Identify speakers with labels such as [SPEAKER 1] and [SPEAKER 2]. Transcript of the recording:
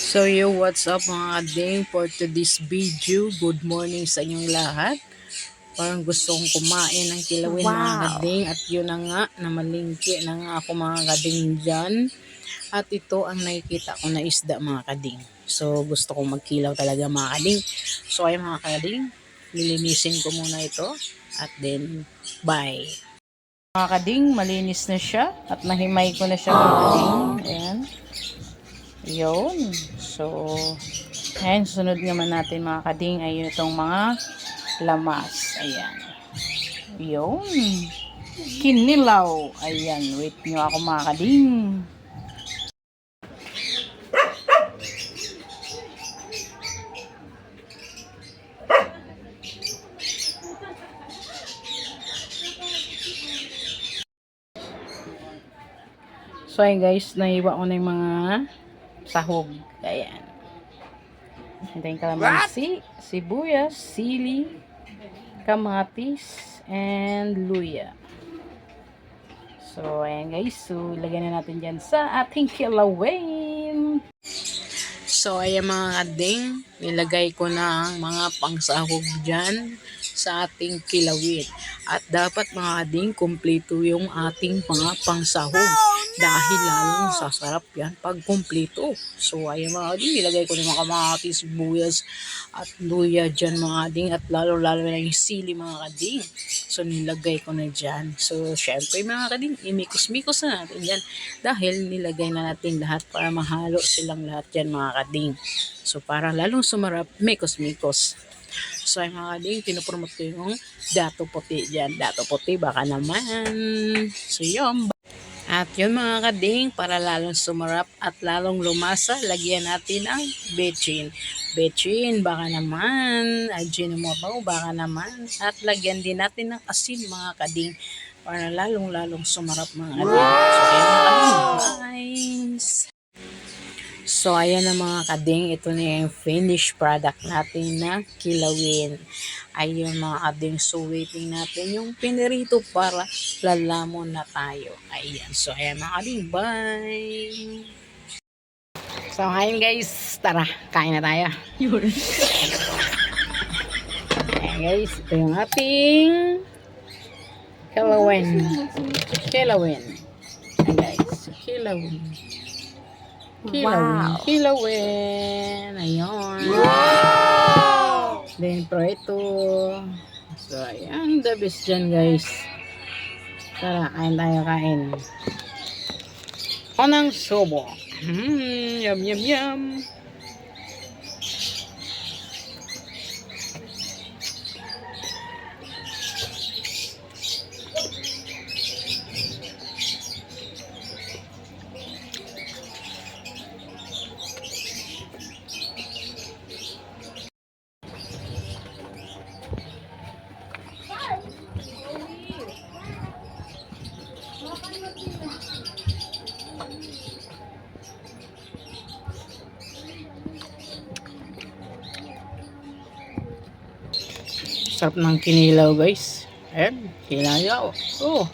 [SPEAKER 1] So yo, what's up mga kading for today's video. Good morning sa inyong lahat. Parang gusto kong kumain ng kilawin mga kading. At yun na nga, namalingki na nga ako mga kading dyan. At ito ang nakikita ko na isda mga kading. So gusto kong magkilaw talaga mga kading. So ay mga kading, lilinisin ko muna ito. At then, bye. Mga kading, malinis na siya. At nahimay ko na siya mga kading. Ayan. Yun. So, ayan, sunod naman natin mga kading ay itong mga lamas. Ayan. Yun. Kinilaw. Ayan, wait nyo ako mga kading. So, ayan guys, naiwa ko na yung mga sahog. Ayan. Ito yung kalamansi, sibuyas, sili, kamatis, and luya. So, ayan guys. So, ilagay na natin dyan sa ating kilawin. So, ayan mga kading. Nilagay ko na ang mga pangsahog dyan sa ating kilawin. At dapat mga kading, kumpleto yung ating mga pangsahog. Dahil lalong sasarap yan pag kumpleto. So, ayan mga kading. Nilagay ko na mga kamatis, sibuyas, at luya dyan mga kading. At lalo-lalo na yung sili mga kading. So, nilagay ko na dyan. So, syempre mga kading, imikos-mikos na natin dyan. Dahil nilagay na natin lahat para mahalo silang lahat dyan mga kading. So, para lalong sumarap, mikos-mikos. So, ay mga kading, pinupromote ko yung dato puti dyan. Dato puti, baka naman. So, yun. At yun mga kading, para lalong sumarap at lalong lumasa, lagyan natin ang bechin. Bechin, baka naman. Ajinomoto, baka naman. At lagyan din natin ng asin mga kading, para lalong sumarap mga kading. So, ayan mga kading, guys. So, ayan na mga kading, ito na yung finished product natin na kilawin. Ayun mga kading, so waiting natin yung pinirito para lalamon na tayo. Ayan, so ayan mga kading, bye! So, ayan guys, tara, kain na tayo. Ayan guys, ito yung ating kilawin. Kilawin. Ayan guys, kilawin. Kilawin. Kilawin. Ayun. Wow! Then, ito. So, ayan. The best dyan, guys. Tara, kain tayo, kain. Konang sobo. Yum, yum, yum. Sarap ng kinilaw guys. Ayan, kinilaw. Oh.